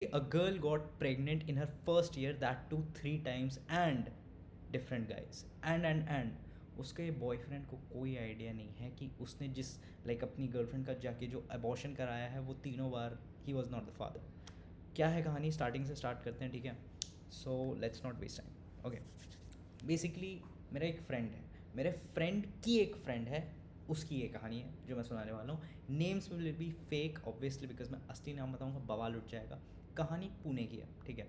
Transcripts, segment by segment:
A girl got pregnant in her first year, that too 3 times, and different guys, and उसके boyfriend को कोई idea नहीं है कि उसने जिस अपनी गर्लफ्रेंड का जाके जो अबॉर्शन कराया है वो तीनों बार ही वॉज नॉट द फादर. क्या है कहानी, स्टार्टिंग से स्टार्ट करते हैं, ठीक है. So let's not waste time. Okay, basically मेरा एक फ्रेंड है, मेरे फ्रेंड की एक फ्रेंड है, उसकी ये कहानी है जो मैं सुनाने वाला हूँ. Names will be fake obviously, because मैं असली नाम बताऊँगा बवाल उठ जाएगा. कहानी पुणे की है, ठीक है.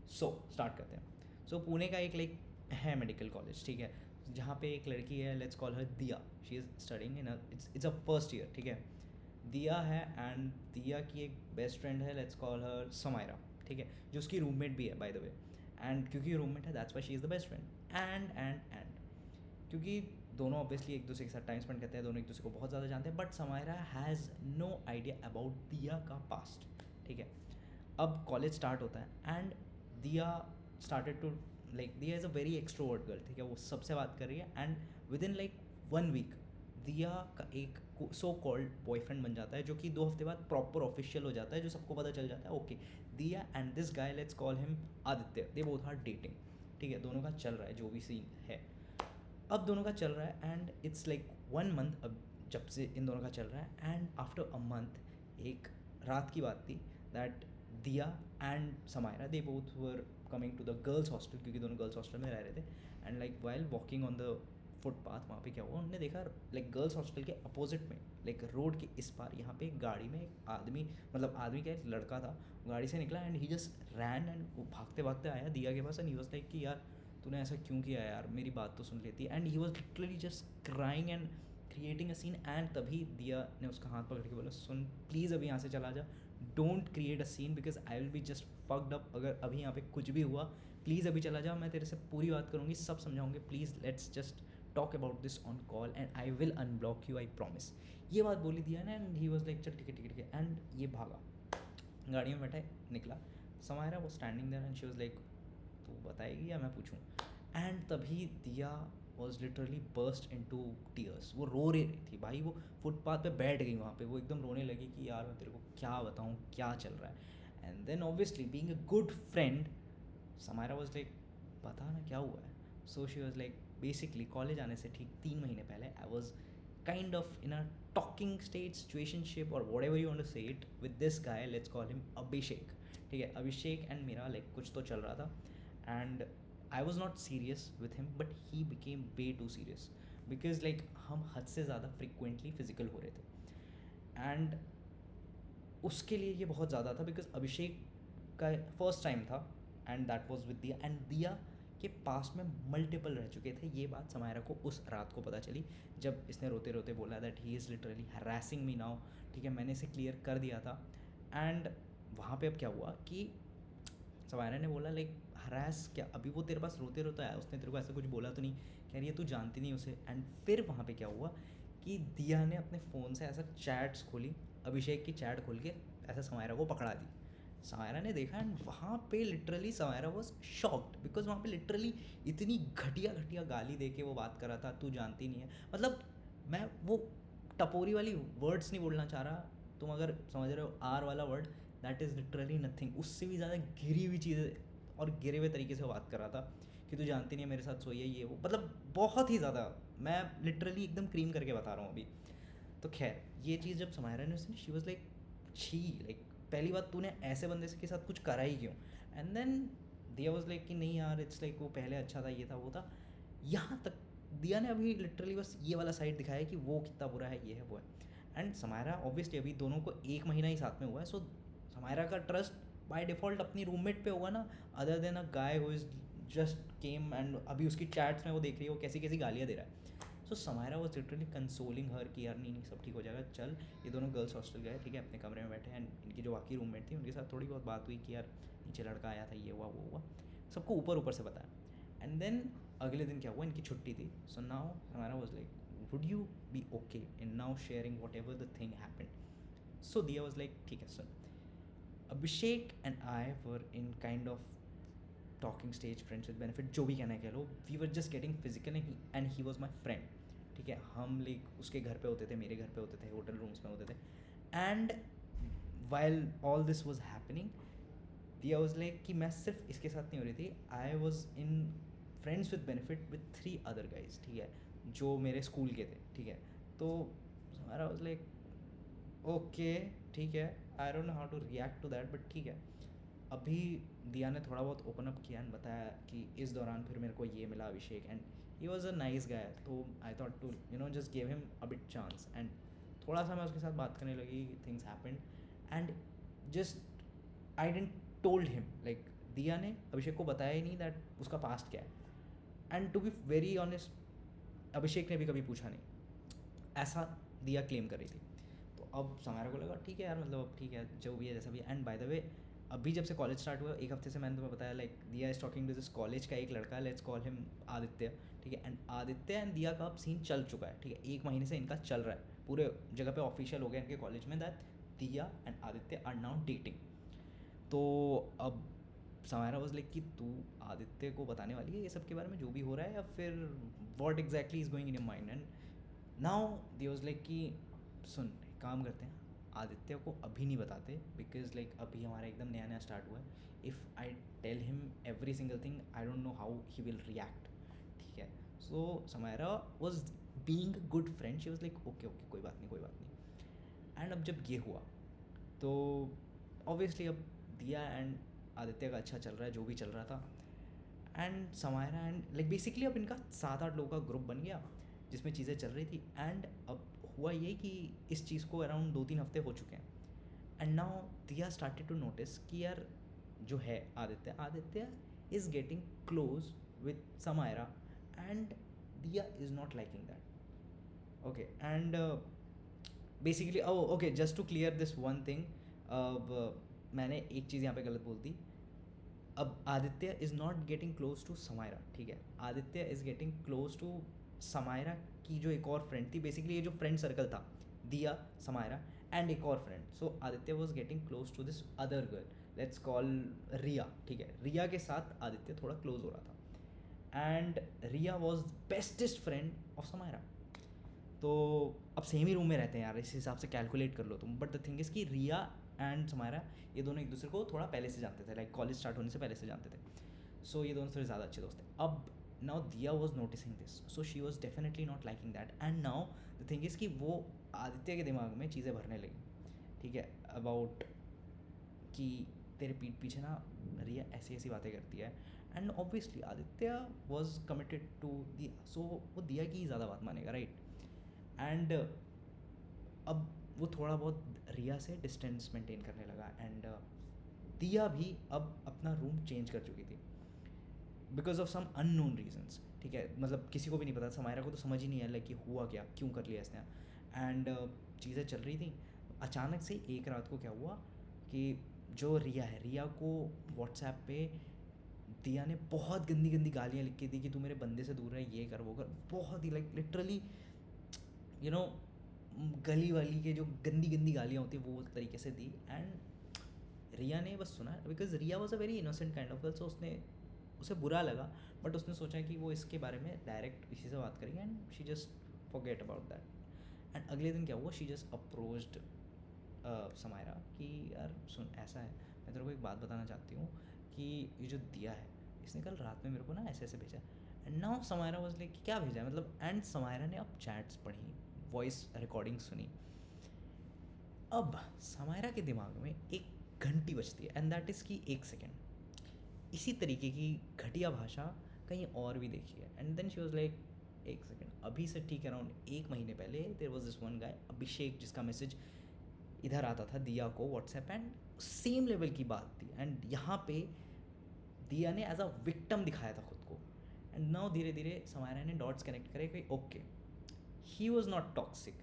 सो स्टार्ट करते हैं. सो पुणे का एक है मेडिकल कॉलेज, ठीक है, जहाँ पे एक लड़की है, लेट्स कॉल हर दिया. She is studying in it's a first year, ठीक है. दिया है, एंड दिया की एक बेस्ट फ्रेंड है, लेट्स कॉल हर समायरा, ठीक है, जो उसकी रूममेट भी है बाय द वे. एंड क्योंकि रूममेट है, that's why she is the best friend. And क्योंकि दोनों ऑब्वियसली एक दूसरे के साथ टाइम स्पेंड करते हैं, दोनों एक दूसरे को बहुत ज़्यादा जानते हैं, but Samaira has no idea about Diya का पास्ट, ठीक है. अब कॉलेज स्टार्ट होता है, एंड दिया स्टार्टेड टू दिया is a very extrovert girl, ठीक है, वो सबसे बात कर रही है. एंड विद इन 1 वीक दिया का एक सो कॉल्ड बॉयफ्रेंड बन जाता है, जो कि 2 हफ्ते बाद प्रॉपर ऑफिशियल हो जाता है, जो सबको पता चल जाता है. Okay, Diya and this guy, let's call him Aditya, they both are dating, ठीक है. दोनों का चल रहा है जो भी सीन है, अब दोनों का चल रहा है, एंड इट्स 1 मंथ अब जब से इन दोनों का चल रहा है. एंड आफ्टर अ मंथ एक रात की बात थी that Diya and Samaira, they both were coming to the girls hostel, क्योंकि दोनों गर्ल्स हॉस्टल में रह रहे थे. And while walking on the footpath, वहाँ पे क्या हुआ, उन्होंने देखा गर्ल्स हॉस्टल के अपोजिट में रोड के इस पार यहाँ पे एक गाड़ी में एक आदमी, आदमी क्या, एक लड़का था, गाड़ी से निकला, and he just ran, and वो भागते भागते आया दिया के पास. एंड ही वाज लाइक कि यार तूने ऐसा क्यों किया यार, मेरी बात तो सुन लेती. And he was literally just crying and creating a scene. And तभी दिया ने उसका हाथ पकड़ के बोला, सुन प्लीज़ अभी यहाँ से चला जा, don't create a scene because I will be just fucked up. अगर अभी यहाँ पे कुछ भी हुआ, प्लीज़ अभी चला जा, मैं तेरे से पूरी बात करूँगी, सब समझाऊंगी, please let's just talk about this on call and I will unblock you, I promise. ये बात बोली दिया ना, एंड ही वॉज लाइक चल ठीक है ठीक है ठीक है. एंड ये भागा, गाड़ी में बैठा निकला. समायरा वो standing there, and she was like तू बताएगी या मैं पूछूँ. एंड तभी Diya was literally burst into tears. वो रो रही थी भाई, वो फुटपाथ पे बैठ गई वहाँ पे, वो एकदम रोने लगी कि यार मैं तेरे को क्या बताऊँ क्या चल रहा है. And then obviously being a good friend, Samaira was like बता ना क्या हुआ है. So she was like basically college आने से ठीक 3 महीने पहले I was kind of in a talking stage, situationship और whatever you want to say it, with this guy, let's call him Abhishek, ठीक है. अभिषेक एंड मेरा कुछ तो चल रहा था. And I was not serious with him, but he became way too serious, because हम हद से ज़्यादा फ्रिक्वेंटली फिजिकल हो रहे थे. एंड उसके लिए ये बहुत ज़्यादा था, बिकॉज अभिषेक का फर्स्ट टाइम था, एंड दैट वॉज विद दिया. एंड दिया के पास में मल्टीपल रह चुके थे. ये बात समायरा को उस रात को पता चली, जब इसने रोते रोते बोला that he is literally harassing me now, ठीक है. मैंने इसे क्लियर कर दिया था. एंड वहाँ पे अब क्या हुआ कि समायरा ने बोला हरास क्या, अभी वो तेरे पास रोते रोते आया, उसने तेरे को ऐसा कुछ बोला तो नहीं, कह रही है तू जानती नहीं उसे. एंड फिर वहाँ पे क्या हुआ कि दिया ने अपने फ़ोन से ऐसा चैट्स खोली, अभिषेक की चैट खोल के ऐसा समायरा को पकड़ा दी. समायरा ने देखा, एंड वहाँ पे literally Samaira was shocked, because वहाँ पे लिटरली इतनी घटिया घटिया गाली दे के वो बात कर रहा था, तू जानती नहीं है. मैं वो टपोरी वाली वर्ड्स नहीं बोलना चाह रहा, तुम अगर समझ रहे हो आर वाला word, that is literally nothing. उससे भी ज़्यादा गिरी हुई चीज़ें और गिरे हुए तरीके से बात कर रहा था कि तू जानती नहीं है मेरे साथ सोई है ये वो, बहुत ही ज़्यादा. मैं लिटरली एकदम क्रीम करके बता रहा हूँ अभी. तो खैर ये चीज़ जब समायरा ने उसने, शी वॉज छी पहली बात तूने ऐसे बंदे के साथ कुछ करा ही क्यों. एंड देन दिया वॉज कि नहीं यार इट्स वो पहले अच्छा था, ये था वो था. यहाँ तक दिया ने अभी लिटरली बस ये वाला साइड दिखाया कि वो कितना बुरा है, ये है वो है. एंड समायरा ऑब्वियसली अभी दोनों को 1 महीना ही साथ में हुआ है, सो समायरा का ट्रस्ट बाय डिफ़ॉल्ट अपनी रूममेट पे होगा ना, other than a guy who is just came. And अभी उसकी चैट्स में वो देख रही है वो कैसी कैसी गालियाँ दे रहा है. सो समायरा वॉज लिटरली कंसोलिंग हर कि यार नहीं नहीं सब ठीक हो जाएगा, चल. ये दोनों गर्ल्स हॉस्टल गए, ठीक है, अपने कमरे में बैठे. एंड इनकी जो बाकी रूममेट थी उनके साथ थोड़ी बहुत बात हुई कि यार नीचे लड़का आया था, ये हुआ वो हुआ, सबको ऊपर ऊपर से बताया. एंड देन अगले दिन क्या हुआ, इनकी छुट्टी थी. सो नाउ हमारा was would you be okay in now sharing whatever the thing happened. So Diya was ठीक है सुन, Abhishek and I were in kind of talking stage, friends with benefit, जो भी कहना है कह लो. We were just getting physical and he was my friend, ठीक है. हम उसके घर पे होते थे, मेरे घर पे होते थे, होटल रूम्स में होते थे. And while all this was happening, दिया वाज लाइक कि मैं सिर्फ इसके साथ नहीं हो रही थी, I was in friends with benefit with 3 other guys, ठीक है, जो मेरे स्कूल के थे, ठीक है। तो हमारा वाज लाइक ओके, ठीक है, I don't know how to react to that, but ठीक है। अभी दिया ने थोड़ा बहुत ओपन अप किया एंड बताया कि इस दौरान फिर मेरे को ये मिला Abhishek, and he was a nice guy, तो I thought to just give him a bit chance, and थोड़ा सा मैं उसके साथ बात करने लगी, things happened, and just I didn't told him, like Diya ने अभिषेक को बताया ही नहीं दैट उसका पास्ट क्या है, and to be very honest Abhishek ने भी कभी पूछा नहीं, ऐसा दिया क्लेम कर रही थी। तो अब समारा को लगा ठीक है यार, मतलब अब ठीक है जो भी है जैसा भी है। एंड बाय द वे अभी जब से कॉलेज स्टार्ट हुआ एक हफ्ते से मैंने तुम्हें बताया like Diya is talking to this college का एक लड़का, लेट्स कॉल हिम आदित्य, ठीक है। एंड आदित्य एंड दिया का अब सीन चल चुका है, ठीक है, 1 महीने से इनका चल रहा है, पूरे जगह पे ऑफिशियल हो गया इनके कॉलेज में that Diya and Aditya are now dating. तो अब समारा वाज लाइक कि तू आदित्य को बताने वाली है ये सब के बारे में जो भी हो रहा है, या फिर what exactly is going in your mind. And now they was like कि सुन एक काम करते हैं, आदित्य को अभी नहीं बताते, बिकॉज लाइक अभी हमारा एकदम नया नया स्टार्ट हुआ है, if I tell him every single thing I don't know how he will react, ठीक है। So Samara was being good friend, she was like okay okay कोई बात नहीं कोई बात नहीं। एंड अब जब ये हुआ तो ऑब्वियसली अब दिया एंड आदित्य का अच्छा चल रहा है जो भी चल रहा था, and Samaira and like basically अब इनका 7-8 लोगों का ग्रुप बन गया जिसमें चीज़ें चल रही थी। एंड अब हुआ ये कि इस चीज़ को अराउंड 2-3 हफ्ते हो चुके हैं, and now Diya started to notice कि यार जो है Aditya is getting close with Samaira, and Diya is not liking that, okay. And basically okay just to clear this one thing, अब मैंने एक चीज़ यहाँ पे गलत बोल दी। अब Aditya is not getting close to Samaira, ठीक है, Aditya is getting close to Samaira की जो एक और फ्रेंड थी, बेसिकली ये जो फ्रेंड सर्कल था दिया समायरा एंड एक और friend, so Aditya was getting close to this other girl, let's call Riya, ठीक है। रिया के साथ आदित्य थोड़ा क्लोज हो रहा था, and Riya was bestest friend of Samaira. तो अब सेम ही रूम में रहते हैं यार, इस हिसाब से कैलकुलेट कर लो तुम, बट द थिंग इज़ कि रिया एंड समायरा ये दोनों एक दूसरे को थोड़ा पहले से जानते थे, लाइक कॉलेज स्टार्ट होने से पहले से जानते थे, सो ये दोनों थोड़े ज़्यादा अच्छे दोस्त थे। अब नाउ दिया was noticing this, so she was definitely not liking that, and now the thing is कि वो आदित्य के दिमाग में चीज़ें भरने लगी, ठीक है, अबाउट कि तेरे पीठ पीछे ना रिया ऐसी ऐसी बातें करती है, and obviously Aditya was committed to Diya, so वो दिया की ज़्यादा बात मानेगा, राइट। एंड अब वो थोड़ा बहुत रिया से डिस्टेंस मेंटेन करने लगा, एंड दिया भी अब अपना रूम चेंज कर चुकी थी because of some unknown reasons, ठीक है, मतलब किसी को भी नहीं पता, समायरा को तो समझ ही नहीं आया कि हुआ क्या, क्यों कर लिया इसने। एंड चीज़ें चल रही थी, अचानक से एक रात को क्या हुआ कि जो रिया है, रिया को व्हाट्सएप पे दिया ने बहुत गंदी गंदी गालियाँ लिख के दी कि तू मेरे बंदे से दूर रहे, ये कर वो कर, बहुत ही लाइक लिटरली यू नो गली वाली के जो गंदी गंदी गालियाँ होती वो तरीके से दी। एंड रिया ने बस सुना, because Riya was a very innocent kind of girl, so उसने उसे बुरा लगा, बट उसने सोचा कि वो इसके बारे में डायरेक्ट इसी से बात करेंगे, and she just forget about that. And अगले दिन क्या हुआ, शी जस्ट अप्रोच्ड समायरा कि यार सुन ऐसा है, मैं तेरे को एक बात बताना चाहती हूँ कि ये जो दिया है इसने कल रात में मेरे को ना ऐसे ऐसे भेजा। And now Samaira was like क्या भेजा है मतलब, एंड समायरा ने अब चैट्स पढ़ी, वॉइस रिकॉर्डिंग सुनी। अब समायरा के दिमाग में एक घंटी बजती है, एंड दैट इज़ की 1 सेकेंड। इसी तरीके की घटिया भाषा कहीं और भी देखी है। And then she was like 1 second, अभी से ठीक अराउंड 1 महीने पहले there was this one guy Abhishek जिसका मैसेज इधर आता था दिया को व्हाट्सएप, एंड सेम लेवल की बात थी, एंड यहाँ पे दिया ने एज अ विक्टम दिखाया था खुद को। एंड नाउ धीरे धीरे समायरा ने डॉट्स कनेक्ट करे कि okay he was not toxic,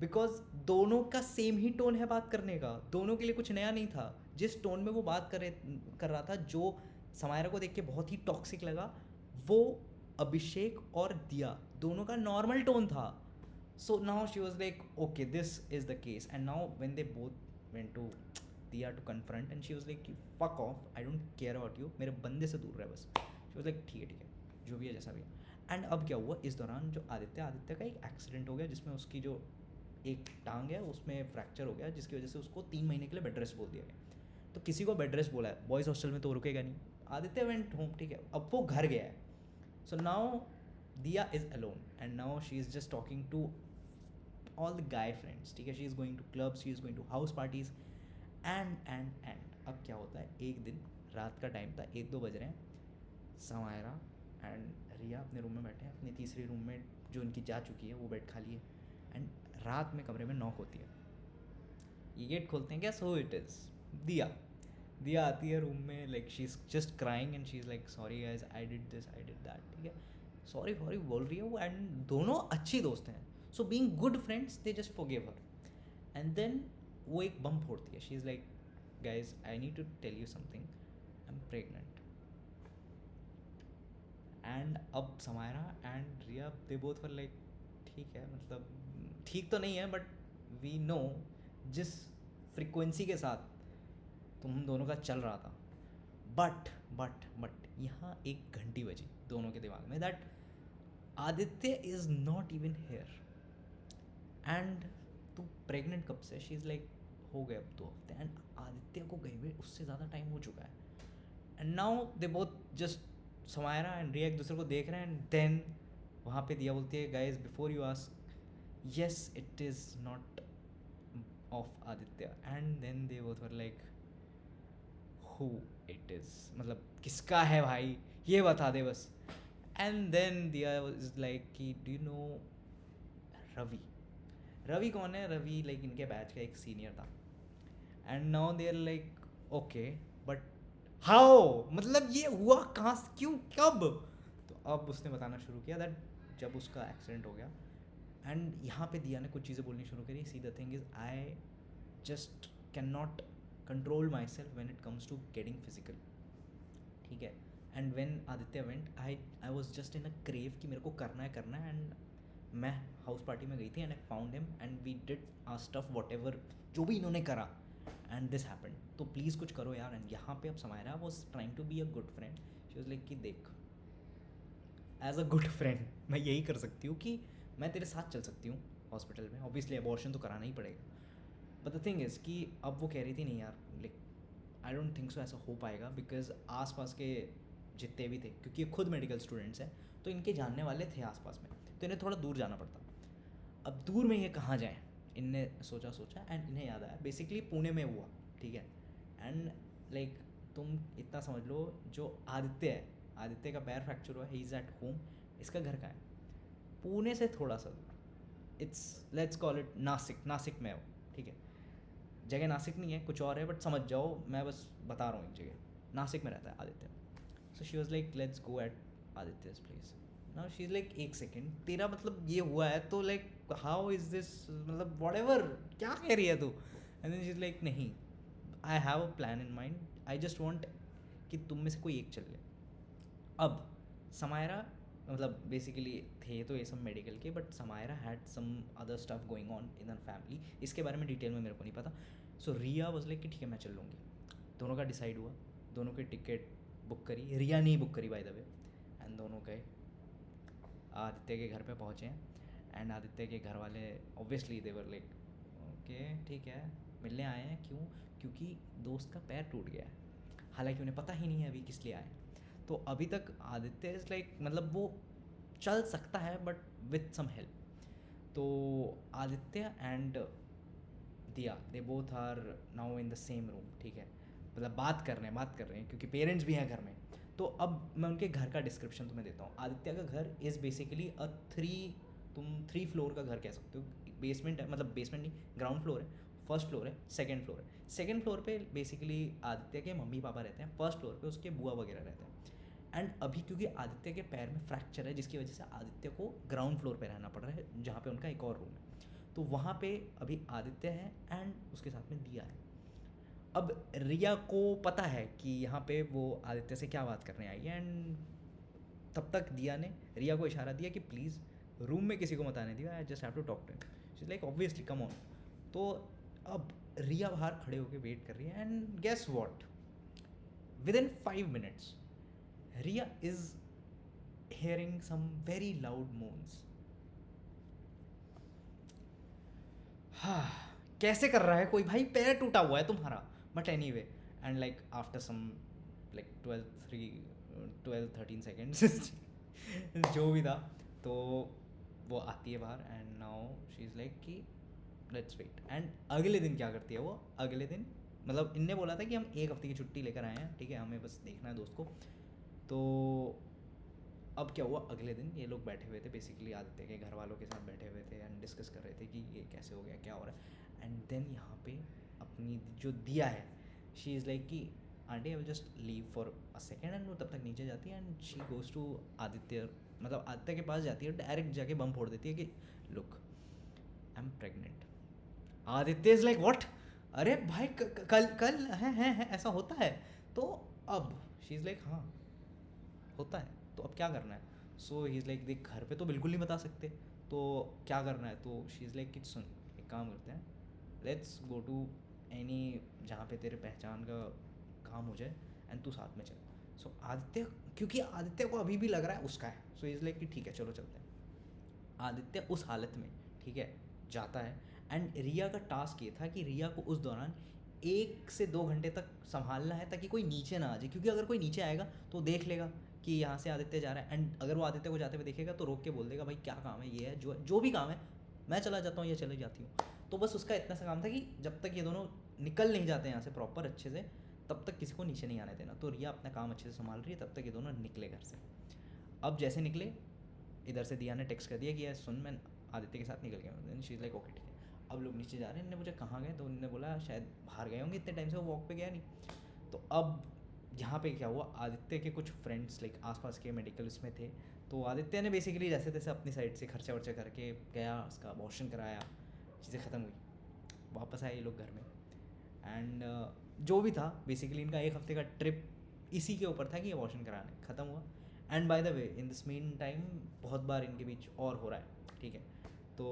because दोनों का सेम ही टोन है बात करने का, दोनों के लिए कुछ नया नहीं था। जिस टोन में वो बात कर रहा था जो समायरा को देख के बहुत ही टॉक्सिक लगा, वो अभिषेक और दिया दोनों का नॉर्मल टोन था। So now she was like okay this is the case, and now when they both went to Diya to confront, and she was like fuck off, I don't care about you, मेरे बंदे से दूर रहे बस। She was like ठीक है जो भी है जैसा भी है। एंड अब क्या हुआ, इस दौरान जो आदित्य का एक एक्सीडेंट हो गया जिसमें उसकी जो एक टांग है उसमें फ्रैक्चर हो गया, जिसकी वजह से उसको 3 महीने के लिए बेड रेस्ट बोल दिया गया। तो किसी को बेड रेस्ट बोला है, बॉयज़ हॉस्टल में तो रुकेगा नहीं। आदित्य वेंट होम, ठीक है, अब वो घर गया है। So now Diya is alone and now she is just talking to all the guy friends, ठीक है, she is going to clubs, she is going to house parties and अब क्या होता है, एक दिन रात का टाइम था, 1-2 बज रहे हैं, समायरा एंड रिया अपने रूम में बैठे हैं, अपनी तीसरी रूममेट जो उनकी जा चुकी है वो बेड खाली है, एंड रात में कमरे में नॉक होती है। ये गेट खोलते हैं, क्या सो इट इज़ दिया। दिया आती है रूम में, like she is just crying and she is like sorry guys, I did this, I did that, ठीक है, सॉरी सॉरी बोल रही है वो, एंड दोनों अच्छी दोस्त हैं, so being good friends they just forgive her. And then वो एक बम फोड़ती है, she is like guys I need to tell you something, I am pregnant. And अब Samaira and Riya they both were like ठीक है, मतलब ठीक तो नहीं है बट वी नो जिस फ्रिक्वेंसी के साथ तुम दोनों का चल रहा था, बट यहाँ एक घंटी बजी दोनों के दिमाग में that Aditya is not even here and तू प्रेग्नेंट कब से, शी इज़ लाइक हो गए अब 2 हफ्ते, एंड आदित्य को गए हुए उससे ज़्यादा टाइम हो चुका है। And now they both just Samaira and Riya एक दूसरे को देख रहे हैं, एंड देन वहाँ पे दिया बोलती है guys before you ask yes it is not of Aditya, and then they both were like who it is, मतलब किसका है भाई ये बता दे बस। And then Diya is like कि do you know Ravi, Ravi कौन है, रवि लाइक इनके बैच का एक सीनियर था, and now they are like okay but how, मतलब ये हुआ कहाँ से, क्यों, कब। तो अब उसने बताना शुरू किया दैट जब उसका एक्सीडेंट हो गया, एंड यहाँ पे दिया ने कुछ चीज़ें बोलनी शुरू करी, see the thing is I just can not control myself when it comes to getting physical, ठीक है, and when Aditya went I was just in a crave कि मेरे को करना है, एंड मैं हाउस पार्टी में गई थी and I found him and we did our stuff whatever जो भी इन्होंने करा, एंड दिस हैपेंड, तो प्लीज़ कुछ करो यार। एंड यहाँ पे अब Samaira was trying to be a good friend, she was like कि देख एज अ गुड फ्रेंड मैं यही कर सकती हूँ कि मैं तेरे साथ चल सकती हूँ हॉस्पिटल में, ऑब्वियसली अबॉर्शन तो कराना ही पड़ेगा, बट द थिंग इज़ कि अब वो कह रही थी नहीं यार like I don't think so ऐसा हो पाएगा, बिकॉज आसपास के जितने भी थे, क्योंकि ये खुद मेडिकल स्टूडेंट्स हैं, तो इनके जानने वाले थे आसपास में, तो इन्हें थोड़ा दूर जाना पड़ता। अब दूर में ये कहाँ जाएँ, इनने सोचा एंड इन्हें याद आया बेसिकली पुणे में हुआ, ठीक है, एंड लाइक तुम इतना समझ लो जो आदित्य है, आदित्य का पैर फ्रैक्चर हुआ है, ही इज़ एट होम, इसका घर कहाँ है, पुणे से थोड़ा सा दूर, it's let's call it Nashik, Nashik में है वो, ठीक है, जगह नासिक नहीं है कुछ और है, बट समझ जाओ मैं बस बता रहा हूँ एक जगह, नासिक में रहता है Aditya. So she was like let's go at Aditya's place. Now she is like एक सेकेंड, तेरा मतलब ये हुआ है तो लाइक हाउ इज़ दिस, मतलब वॉट एवर क्या कह रही है तू, and then she is like नहीं I have a plan in mind, I just want कि तुम में से कोई एक चल ले। अब समायरा मतलब बेसिकली थे तो ये सब मेडिकल के, but Samaira had some other stuff going on in her family, इसके बारे में डिटेल में मेरे को नहीं पता। सो रिया वॉज लाइक कि ठीक है मैं चल लूँगी, दोनों का डिसाइड हुआ, दोनों की टिकट बुक करी, रिया नहीं बुक करी बाय द वे, एंड दोनों गए आदित्य के घर पे पहुँचे हैं, एंड आदित्य के घर वाले obviously they were like okay ठीक है मिलने आए हैं, क्यों, क्योंकि दोस्त का पैर टूट गया है, हालांकि उन्हें पता ही नहीं है अभी किस लिए आए। तो अभी तक आदित्य इज़ लाइक मतलब वो चल सकता है बट विथ सम हेल्प। तो Aditya and Diya they both are now in the same room, ठीक है, मतलब बात कर रहे हैं क्योंकि पेरेंट्स भी हैं घर में। तो अब मैं उनके घर का डिस्क्रिप्शन तुम्हें देता हूँ। आदित्य का घर इज़ बेसिकली तुम 3 फ्लोर का घर कह सकते हो, बेसमेंट है, मतलब बेसमेंट नहीं, ग्राउंड फ्लोर है, फर्स्ट फ्लोर है, सेकंड फ्लोर है। सेकंड फ्लोर पे बेसिकली आदित्य के मम्मी पापा रहते हैं, फर्स्ट फ्लोर पे उसके बुआ वगैरह रहते हैं। एंड अभी क्योंकि आदित्य के पैर में फ्रैक्चर है, जिसकी वजह से आदित्य को ग्राउंड फ्लोर पे रहना पड़ रहा है, जहाँ पे उनका एक और रूम है, तो वहाँ पे अभी आदित्य है एंड उसके साथ में दिया है। अब रिया को पता है कि यहाँ पे वो आदित्य से क्या बात करने आई है, एंड तब तक दिया ने रिया को इशारा दिया कि प्लीज़ रूम में किसी को मत आने दिया, I just have to talk to him. She is like obviously come on. तो अब रिया बाहर खड़े होकर वेट कर रही है, and guess what, within 5 minutes Riya is hearing some very loud moans। हाँ, कैसे कर रहा है कोई भाई, पैर टूटा हुआ है तुम्हारा, but anyway, and like after some like 12-13 seconds जो भी था, तो वो आती है बाहर and now she is like कि लेट्स वेट। एंड अगले दिन क्या करती है वो, अगले दिन मतलब इनने बोला था कि हम 1 हफ्ते की छुट्टी लेकर आए हैं, ठीक है, हमें बस देखना है दोस्त को। तो अब क्या हुआ, अगले दिन ये लोग बैठे हुए थे बेसिकली आदित्य के घर वालों के साथ बैठे हुए थे एंड डिस्कस कर रहे थे कि ये कैसे हो गया, क्या हो रहा है। एंड देन यहाँ पे अपनी जो दिया है, शी इज़ लाइक कि aunty I will just leave for a second, and वो तब तक नीचे जाती है and she goes to Aditya, मतलब आदित्य के पास जाती है, डायरेक्ट जाके बम फोड़ देती है कि look I am pregnant. Aditya is like what, अरे भाई कल कल है ऐसा होता है। तो अब शी इज़ लाइक हाँ होता है, तो अब क्या करना है। सो ही इज़ लाइक देख घर पे तो बिल्कुल नहीं बता सकते, तो क्या करना है। तो शी इज़ लाइक कि सुन एक काम करते हैं, लेट्स गो टू एनी जहाँ पे तेरे पहचान का काम हो जाए एंड तू साथ में चल। सो आदित्य, क्योंकि आदित्य को अभी भी लग रहा है उसका है, सो इज़ लाइक कि ठीक है चलो चलते हैं। आदित्य उस हालत में, ठीक है, जाता है एंड रिया का टास्क ये था कि रिया को उस दौरान 1 से 2 घंटे तक संभालना है ताकि कोई नीचे ना आ जाए, क्योंकि अगर कोई नीचे आएगा तो देख लेगा कि यहाँ से आदित्य जा रहा है, एंड अगर वो आदित्य को जाते हुए देखेगा तो रोक के बोल देगा भाई क्या काम है, ये है जो जो भी काम है, मैं चला जाता हूँ या चली जाती हूँ। तो बस उसका इतना सा काम था कि जब तक ये दोनों निकल नहीं जाते यहाँ से प्रॉपर अच्छे से, तब तक किसी को नीचे नहीं आने देना। तो रिया अपना काम अच्छे से संभाल रही है, तब तक ये दोनों निकले घर से। अब जैसे निकले, इधर से दिया ने टेक्स्ट कर दिया कि यार सुन मैं आदित्य के साथ निकल गया हूँ। शी इज़ लाइक ओके ठीक है। अब लोग नीचे जा रहे हैं, इन्होंने मुझे कहाँ गए, तो उन्होंने बोला शायद बाहर गए होंगे, इतने टाइम से वो वॉक पे गया नहीं। तो अब यहाँ पे क्या हुआ, आदित्य के कुछ फ्रेंड्स लाइक आसपास के मेडिकल उसमें थे, तो आदित्य ने बेसिकली जैसे तैसे अपनी साइड से खर्चा वर्चा करके गया, उसका अबॉर्शन कराया, चीज़ें ख़त्म हुई, वापस आए ये लोग घर में। एंड जो भी था बेसिकली इनका 1 हफ्ते का ट्रिप इसी के ऊपर था कि अबॉर्शन कराने, ख़त्म हुआ। And by the way in this mean time बहुत बार इनके बीच और हो रहा है, ठीक है। तो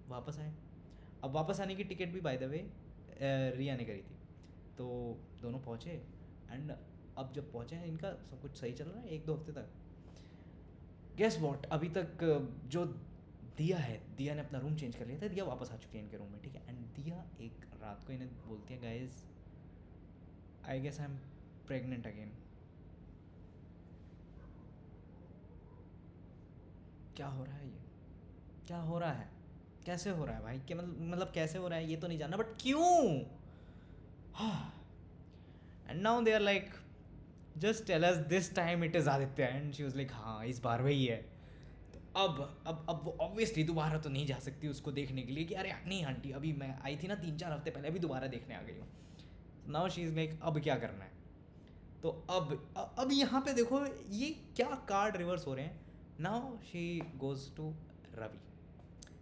वापस आए, अब वापस आने की टिकट भी बाय द वे रिया ने करी थी। तो दोनों पहुँचे एंड अब जब पहुँचे हैं इनका सब कुछ सही चल रहा है 1-2 हफ्ते तक। गेस वॉट, अभी तक जो दिया है, दिया ने अपना रूम चेंज कर लिया था, दिया वापस आ चुकी है इनके रूम में, ठीक है। एंड दिया एक रात को इन्हें बोलती है guys I guess I am pregnant again. क्या हो रहा है ये, क्या हो रहा है, कैसे हो रहा है भाई, क्या मतलब कैसे हो रहा है ये तो नहीं जानना, बट क्यों। And now they are like just tell us this time it is Aditya, and she was like हाँ इस बार वही है। तो अब वो ऑब्वियसली दोबारा तो नहीं जा सकती उसको देखने के लिए कि अरे नहीं आंटी अभी मैं आई थी ना 3-4 हफ्ते पहले, अभी दोबारा देखने आ गई हूँ। नाउ शी इज़ लाइक अब क्या करना है। तो अब यहाँ पे देखो ये क्या कार्ड रिवर्स हो रहे हैं। Now she goes to Ravi,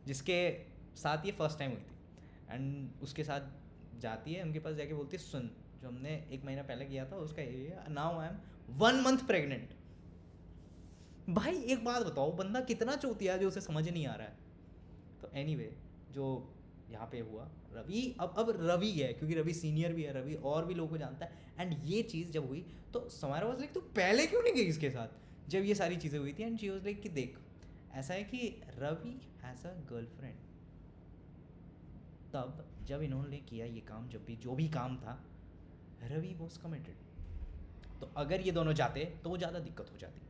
जिसके साथ ये फर्स्ट टाइम हुई थी, एंड उसके साथ जाती है, उनके पास जाके बोलती है सुन जो हमने 1 महीना पहले किया था उसका ये, now I am 1 month pregnant. भाई एक बात बताओ, बंदा कितना चूतिया है जो उसे समझ नहीं आ रहा है। तो anyway, जो यहाँ पे हुआ, रवि अब रवि है क्योंकि रवि सीनियर भी है, रवि और भी लोगों को जानता है। एंड ये चीज़ जब हुई तो समारा वाज लाइक तू पहले क्यों नहीं गई इसके साथ जब ये सारी चीज़ें हुई थी। एंड शी वाज लाइक कि देख ऐसा है कि रवि हैज़ अ गर्लफ्रेंड। तब जब इन्होंने किया ये काम, जब भी जो भी काम था, रवि वॉज कमिटेड। तो अगर ये दोनों जाते तो वो ज़्यादा दिक्कत हो जाती,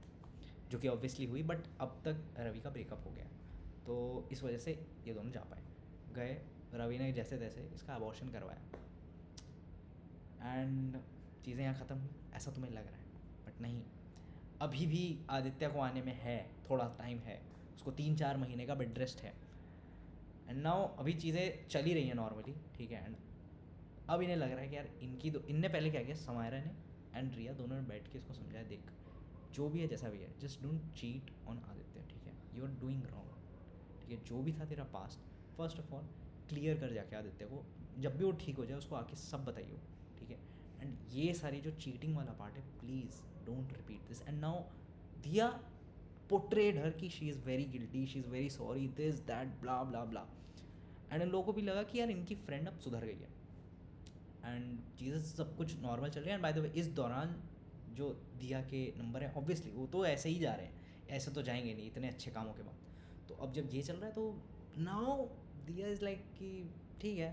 जो कि ऑब्वियसली हुई। बट अब तक रवि का ब्रेकअप हो गया, तो इस वजह से ये दोनों जा पाए। गए, रवि ने जैसे तैसे इसका अबॉर्शन करवाया एंड चीज़ें यहाँ ख़त्म हुई, ऐसा तुम्हें लग रहा है, बट नहीं, अभी भी आदित्य को आने में है, थोड़ा टाइम है, उसको 3-4 महीने का बेड रेस्ट है। एंड नाउ अभी चीज़ें चली रही हैं नॉर्मली, ठीक है। एंड अब इन्हें लग रहा है कि यार इनने पहले क्या किया, समायरा ने एंड रिया दोनों ने बैठ के इसको समझाया, देख जो भी है जैसा भी है just don't cheat on Aditya, ठीक है, यू आर डूइंग रॉन्ग, ठीक है। जो भी था तेरा past, first of all clear कर जाके आदित्य को, जब भी वो ठीक हो जाए उसको आके सब बताइए, ठीक है। एंड ये सारी जो चीटिंग वाला पार्ट है please don't repeat this. And now दिया पोर्ट्रेड हर कि she is very guilty, she is very sorry, this that blah blah blah. And in लोगों को भी लगा कि यार इनकी फ्रेंड अब सुधर गई है एंड चीज़ें सब कुछ नॉर्मल चल रही है। एंड बाय द वे इस दौरान जो दिया के नंबर है ऑब्वियसली वो तो ऐसे ही जा रहे हैं, ऐसे तो जाएंगे नहीं इतने अच्छे कामों के बाद। तो अब जब ये चल रहा है तो नाउ दिया इज़ लाइक कि ठीक है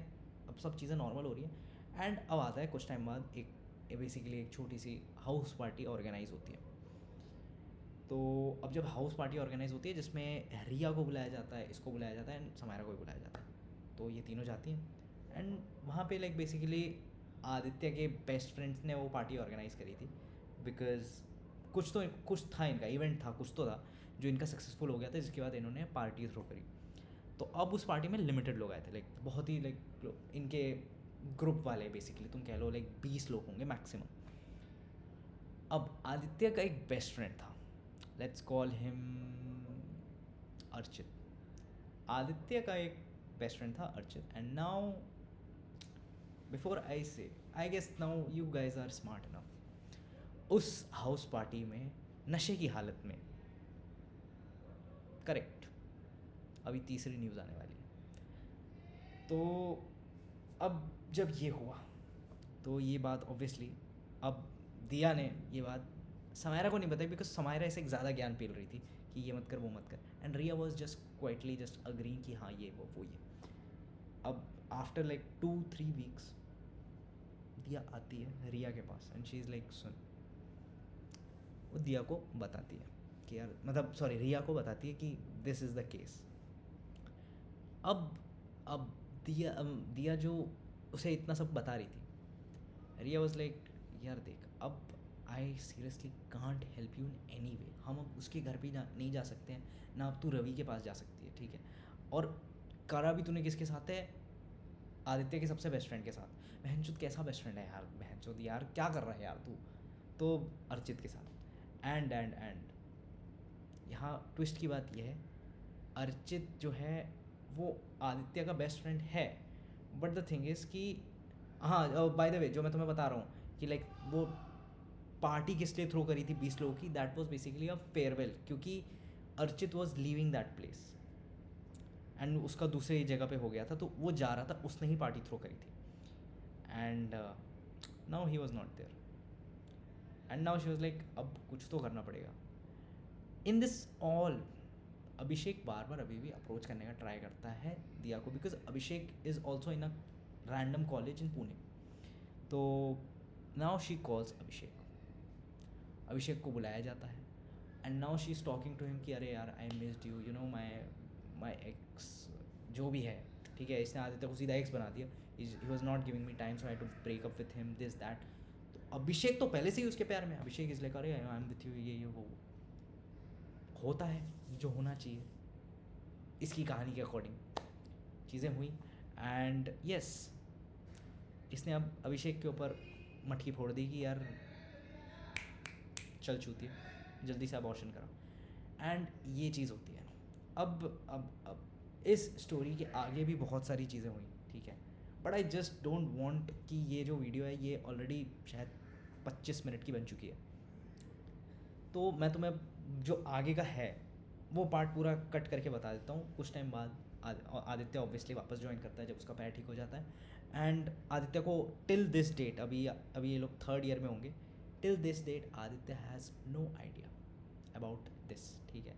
अब सब चीज़ें नॉर्मल हो रही हैं। एंड अब आता है कुछ टाइम बाद एक बेसिकली एक छोटी सी हाउस पार्टी ऑर्गेनाइज होती है। तो अब जब हाउस पार्टी ऑर्गेनाइज होती है जिसमें रिया को बुलाया जाता है, इसको बुलाया जाता है एंड समायरा को भी बुलाया जाता है, तो ये तीनों जाती हैं एंड वहाँ पे लाइक बेसिकली आदित्य के बेस्ट फ्रेंड्स ने वो पार्टी ऑर्गेनाइज करी थी बिकॉज कुछ था, इनका इवेंट था, कुछ तो था जो इनका सक्सेसफुल हो गया था, जिसके बाद इन्होंने पार्टी थ्रो करी। तो अब उस पार्टी में लिमिटेड लोग आए थे, लाइक बहुत ही लाइक इनके ग्रुप वाले बेसिकली तुम कह लो लाइक 20 लोग होंगे मैक्सिमम। अब आदित्य का एक बेस्ट फ्रेंड था, let's call him Archit. Aditya का एक बेस्ट फ्रेंड था Archit and now before I say I guess now you guys are smart enough, उस हाउस पार्टी में नशे की हालत में, करेक्ट, अभी तीसरी न्यूज़ आने वाली है। तो अब जब ये हुआ तो ये बात ऑब्वियसली अब दिया ने ये बात समायरा को नहीं बताई बिकॉज समायरा इसे ज़्यादा ज्ञान पेल रही थी कि ये मत कर वो मत कर, and Riya was just quietly just agree कि हाँ ये वो ये। अब आफ्टर लाइक 2-3 वीक्स दिया आती है रिया के पास एंड शी इज़ लाइक सुन, वो दिया को बताती है कि यार मतलब सॉरी रिया को बताती है कि दिस इज़ द केस। अब दिया जो उसे इतना सब बता रही थी, रिया वॉज लाइक यार देख अब I seriously can't help you in any way, हम अब उसके घर भी नहीं जा सकते हैं ना, अब तू रवि के पास जा सकती है, ठीक है, और करा भी तूने किसके साथ है, आदित्य के सबसे बेस्ट फ्रेंड के साथ। बहनचोद कैसा बेस्ट फ्रेंड है यार, बहनचोद यार क्या कर रहा है यार तू, तो अर्चित के साथ। एंड यहाँ ट्विस्ट की बात यह है, अर्चित जो है वो आदित्य का बेस्ट फ्रेंड है, बट द थिंग इज़ कि हाँ बाय द वे जो मैं तुम्हें बता रहा हूँ कि लाइक वो पार्टी किस लिए थ्रो करी थी 20 लोगों की, that was basically a farewell, क्योंकि Archit was leaving that place and उसका दूसरी जगह पे हो गया था, तो वो जा रहा था, उसने ही पार्टी थ्रो करी थी and now he was not there and now she was like अब कुछ तो करना पड़ेगा। इन दिस ऑल अभिषेक बार बार अभी भी अप्रोच करने का ट्राई करता है दिया को because Abhishek is also in a random college in Pune. तो नाउ शी कॉल्स अभिषेक को बुलाया जाता है and now she is talking to him कि अरे यार I missed you, you know my ex जो भी है, ठीक है, इसने आदित्य को सीधा एक्स बना दिया, he was not giving me time so I to break up with him this that. तो अभिषेक तो पहले से ही उसके प्यार में, अभिषेक इज़ लाइक अरे आई एम विथ यू, ये वो होता है जो होना चाहिए इसकी कहानी के अकॉर्डिंग चीज़ें हुई एंड यस इसने अब अभिषेक के ऊपर मटकी फोड़ दी कि यार चल चूतिए जल्दी से अबॉर्शन करा एंड ये चीज़ होती है। अब इस स्टोरी के आगे भी बहुत सारी चीज़ें हुई, ठीक है, but I just don't want कि ये जो वीडियो है ये ऑलरेडी शायद 25 मिनट की बन चुकी है, तो मैं तुम्हें जो आगे का है वो पार्ट पूरा कट करके बता देता हूँ। कुछ टाइम बाद आदित्य ऑब्वियसली वापस ज्वाइन करता है जब उसका पैर ठीक हो जाता है एंड आदित्य को टिल दिस डेट अभी ये लोग 3rd ईयर में होंगे, till this date Aditya has no idea about this, ठीक है,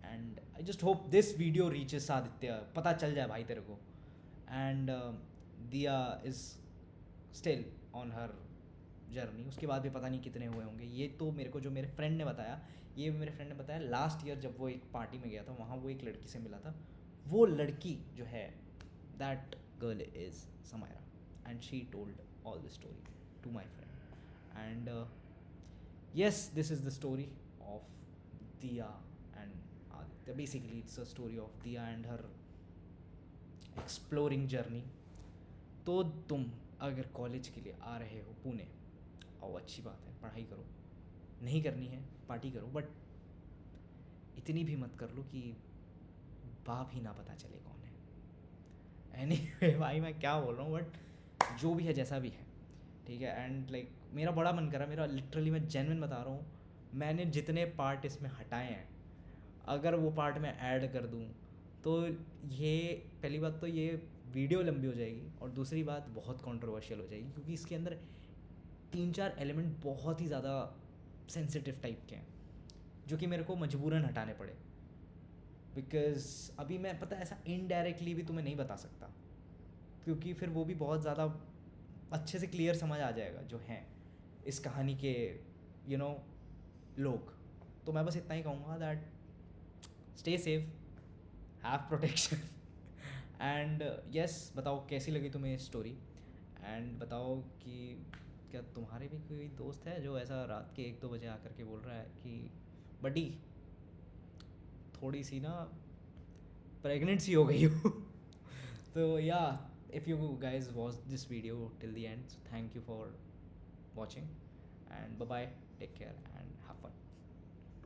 and I just hope this video reaches Aditya, पता चल जाए भाई तेरे को। And Diya is still on her journey, उसके बाद भी पता नहीं कितने हुए होंगे, ये तो मेरे को जो मेरे फ्रेंड ने बताया, ये मेरे फ्रेंड ने बताया लास्ट ईयर जब वो एक पार्टी में गया था वहाँ वो एक लड़की से मिला था, वो लड़की जो है that girl is Samaira and she told all the story to my friend and yes, this is the story of Diya and Aditya. Basically it's a story of Diya and her exploring journey. तो तुम अगर college के लिए आ रहे हो पुणे, आओ, अच्छी बात है, पढ़ाई करो, नहीं करनी है पार्टी करो, बट इतनी भी मत कर लो कि बाप ही ना पता चले कौन है। एनीवे भाई मैं क्या बोल रहा हूँ, बट जो भी है जैसा भी है, ठीक है, एंड लाइक मेरा बड़ा मन करा, मेरा लिटरली मैं जेन्युइन बता रहा हूँ, मैंने जितने पार्ट इसमें हटाए हैं अगर वो पार्ट मैं ऐड कर दूँ तो ये पहली बात तो ये वीडियो लंबी हो जाएगी और दूसरी बात बहुत कंट्रोवर्शियल हो जाएगी क्योंकि इसके अंदर 3-4 एलिमेंट बहुत ही ज़्यादा सेंसिटिव टाइप के हैं जो कि मेरे को मजबूरन हटाने पड़े बिकॉज़ अभी मैं पता है ऐसा इनडायरेक्टली भी तुम्हें नहीं बता सकता क्योंकि फिर वो भी बहुत ज़्यादा अच्छे से क्लियर समझ आ जाएगा जो हैं इस कहानी के यू नो लोग। तो मैं बस इतना ही कहूँगा that stay safe, have protection and yes, बताओ कैसी लगी तुम्हें स्टोरी, एंड बताओ कि क्या तुम्हारे भी कोई दोस्त है जो ऐसा रात के 1-2 बजे आकर के बोल रहा है कि बडी थोड़ी सी ना प्रेगनेंसी हो गई हो। तो या, if you guys watch this video till the end, so thank you for watching and bye bye, take care.